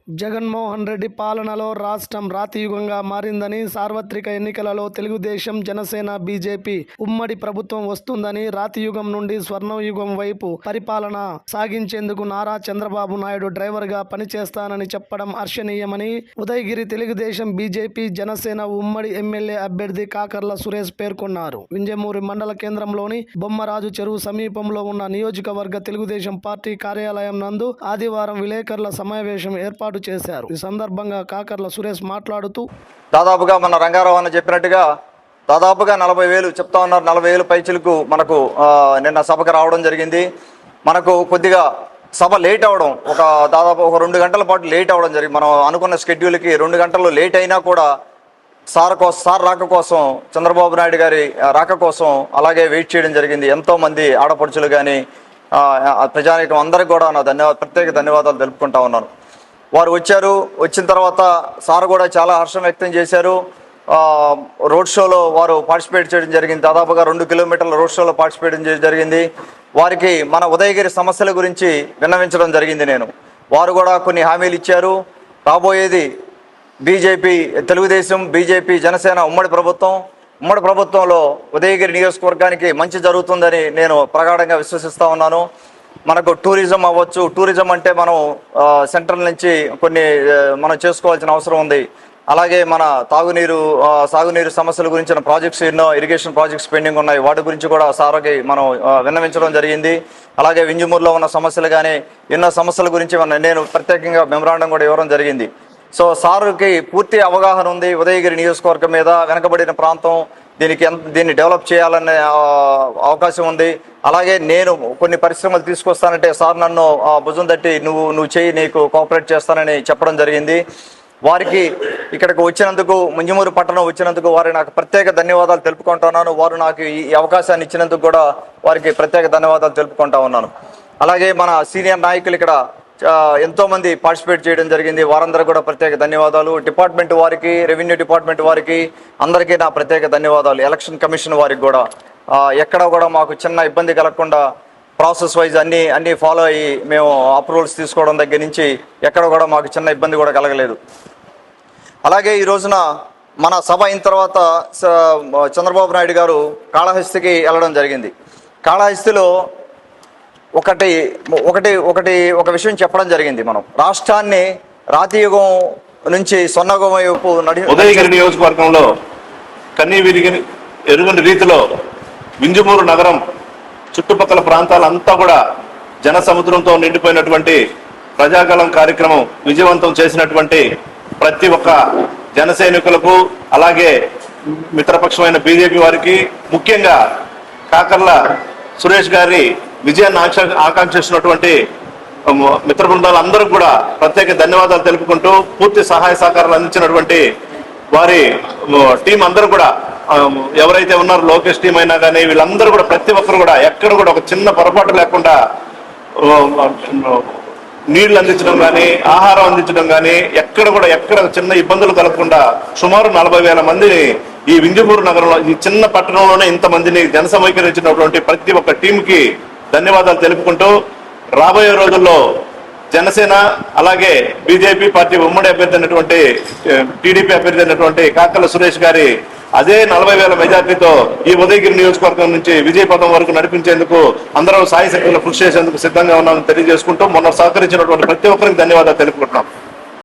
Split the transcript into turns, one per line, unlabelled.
జగన్మోహన్ రెడ్డి పాలనలో రాష్ట్రం రాతియుగంగా మారిందని, సార్వత్రిక ఎన్నికలలో తెలుగుదేశం, జనసేన, బీజేపీ ఉమ్మడి ప్రభుత్వం వస్తుందని, రాతియుగం నుండి స్వర్ణయుగం వైపు పరిపాలన సాగించేందుకు నారా చంద్రబాబు నాయుడు డ్రైవర్గా పనిచేస్తానని చెప్పడం హర్షణీయమని ఉదయగిరి తెలుగుదేశం, బీజేపీ, జనసేన ఉమ్మడి ఎమ్మెల్యే అభ్యర్థి కాకర్ల సురేష్ పేర్కొన్నారు. వింజమూరు మండల కేంద్రంలోని బొమ్మరాజు చెరువు సమీపంలో ఉన్న నియోజకవర్గ తెలుగుదేశం పార్టీ కార్యాలయం నందు ఆదివారం విలేకరుల సమావేశం ఏర్పాటు చేశారు. ఈ సందర్భంగా కాకర్ల సురేష్ మాట్లాడుతూ,
దాదాపుగా మన రంగారావు అన్న చెప్పినట్టుగా దాదాపుగా 40,000 చెప్తా ఉన్నారు. 40,000 పైచిలకు మనకు నిన్న సభకు రావడం జరిగింది. మనకు కొద్దిగా సభ లేట్ అవడం, దాదాపు 2 గంటల పాటు లేట్ అవడం జరిగింది. మనం అనుకున్న షెడ్యూల్కి 2 గంటలు లేట్ అయినా కూడా సార్ రాక కోసం, చంద్రబాబు నాయుడు గారి రాక కోసం అలాగే వెయిట్ చేయడం జరిగింది. ఎంతో మంది ఆడపడుచులు కానీ ప్రజానీకం అందరికీ కూడా నా ప్రత్యేక ధన్యవాదాలు తెలుపుకుంటా ఉన్నాను. వారు వచ్చారు. వచ్చిన తర్వాత సార్ కూడా చాలా హర్షం వ్యక్తం చేశారు. రోడ్ షోలో వారు పార్టిసిపేట్ చేయడం జరిగింది. దాదాపుగా 2 కిలోమీటర్ల రోడ్ షోలో పార్టిసిపేట్ చేయడం జరిగింది. వారికి మన ఉదయగిరి సమస్యల గురించి విన్నవించడం జరిగింది. వారు కూడా కొన్ని హామీలు ఇచ్చారు. రాబోయేది తెలుగుదేశం, బీజేపీ, జనసేన ఉమ్మడి ప్రభుత్వంలో ఉదయగిరి నియోజకవర్గానికి మంచి జరుగుతుందని నేను ప్రగాఢంగా విశ్వసిస్తూ ఉన్నాను. మనకు టూరిజం అవ్వచ్చు. టూరిజం అంటే మనం సెంట్రల్ నుంచి కొన్ని మనం చేసుకోవాల్సిన అవసరం ఉంది. అలాగే మన సాగునీరు సమస్యల గురించిన ప్రాజెక్ట్స్ ఎన్నో ఇరిగేషన్ ప్రాజెక్ట్స్ పెండింగ్ ఉన్నాయి. వాటి గురించి కూడా సార్కి మనం విన్నవించడం జరిగింది. అలాగే వింజమూరులో ఉన్న సమస్యలు కానీ ఎన్నో సమస్యల గురించి నేను ప్రత్యేకంగా మెమరాండం కూడా ఇవ్వడం జరిగింది. సో సార్కి పూర్తి అవగాహన ఉంది ఉదయగిరి నియోజకవర్గం మీద. వెనకబడిన ప్రాంతం, దీన్ని డెవలప్ చేయాలనే అవకాశం ఉంది. అలాగే నేను కొన్ని పరిశ్రమలు తీసుకొస్తానంటే సార్ నన్ను భుజం తట్టి నువ్వు చేయి, నీకు కోఆపరేట్ చేస్తానని చెప్పడం జరిగింది. వారికి ఇక్కడికి వచ్చినందుకు, ముంజమూరు పట్టణం వచ్చినందుకు వారికి నాకు ప్రత్యేక ధన్యవాదాలు తెలుపుకుంటున్నాను. వారు నాకు ఈ అవకాశాన్ని ఇచ్చినందుకు కూడా వారికి ప్రత్యేక ధన్యవాదాలు తెలుపుకుంటా ఉన్నాను. అలాగే మన సీనియర్ నాయకులు ఇక్కడ ఎంతో మంది పార్టిసిపేట్ చేయడం జరిగింది. వారందరూ కూడా ప్రత్యేక ధన్యవాదాలు. డిపార్ట్మెంట్ వారికి, రెవెన్యూ డిపార్ట్మెంట్ వారికి అందరికీ నా ప్రత్యేక ధన్యవాదాలు. ఎలక్షన్ కమిషన్ వారికి కూడా ఎక్కడ కూడా మాకు చిన్న ఇబ్బంది కలగకుండా ప్రాసెస్ వైజ్ అన్ని ఫాలో అయ్యి మేము అప్రూవల్స్ తీసుకోవడం దగ్గర నుంచి ఎక్కడ కూడా మాకు చిన్న ఇబ్బంది కూడా కలగలేదు. అలాగే ఈ రోజున మన సభ అయిన తర్వాత చంద్రబాబు నాయుడు గారు కాళహస్తికి వెళ్ళడం జరిగింది. కాళహస్తిలో ఒక విషయం చెప్పడం జరిగింది. మనం రాష్ట్రాన్ని రాతియుగం నుంచి స్వర్ణయుగం వైపు
ఉదయగిరి నియోజకవర్గంలో కన్నీ విరిగిన ఎరుగని రీతిలో వింజమూరు నగరం చుట్టుపక్కల ప్రాంతాలంతా కూడా జన సముద్రంతో నిండిపోయినటువంటి ప్రజాగళం కార్యక్రమం విజయవంతం చేసినటువంటి ప్రతి ఒక్క జన సైనికులకు, అలాగే మిత్రపక్షమైన బీజేపీ వారికి, ముఖ్యంగా కాకర్ల సురేష్ గారి విజయాన్ని ఆకాంక్షిస్తున్నటువంటి మిత్ర బృందాలందరూ కూడా ప్రత్యేక ధన్యవాదాలు తెలుపుకుంటూ, పూర్తి సహాయ సహకారాలు అందించినటువంటి వారి టీం అందరూ కూడా, ఎవరైతే ఉన్నారో లోకేష్ టీం అయినా కానీ వీళ్ళందరూ కూడా ప్రతి ఒక్కరు కూడా ఎక్కడ కూడా ఒక చిన్న పొరపాటు లేకుండా నీళ్లు అందించడం కానీ, ఆహారం అందించడం కానీ, ఎక్కడ చిన్న ఇబ్బందులు కలగకుండా సుమారు 40,000 మందిని ఈ వింజమూరు నగరంలో, ఈ చిన్న పట్టణంలోనే ఇంతమందిని జనసమీకరించినటువంటి ప్రతి ఒక్క టీంకి ధన్యవాదాలు తెలుపుకుంటూ, రాబోయే రోజుల్లో జనసేన అలాగే బీజేపీ పార్టీ ఉమ్మడి అభ్యర్థి అయినటువంటి టీడీపీ అభ్యర్థి అయినటువంటి కాకర్ల సురేష్ గారి అదే 40,000 మెజార్టీతో ఈ ఉదయగిరి నియోజకవర్గం నుంచి విజయపథం వరకు నడిపించేందుకు అందరూ సాయశక్తులు కృషి చేసేందుకు సిద్ధంగా ఉన్నామని తెలియజేసుకుంటూ, మొన్న సహకరించినటువంటి ప్రతి ఒక్కరికి ధన్యవాదాలు తెలుపుకుంటున్నాం.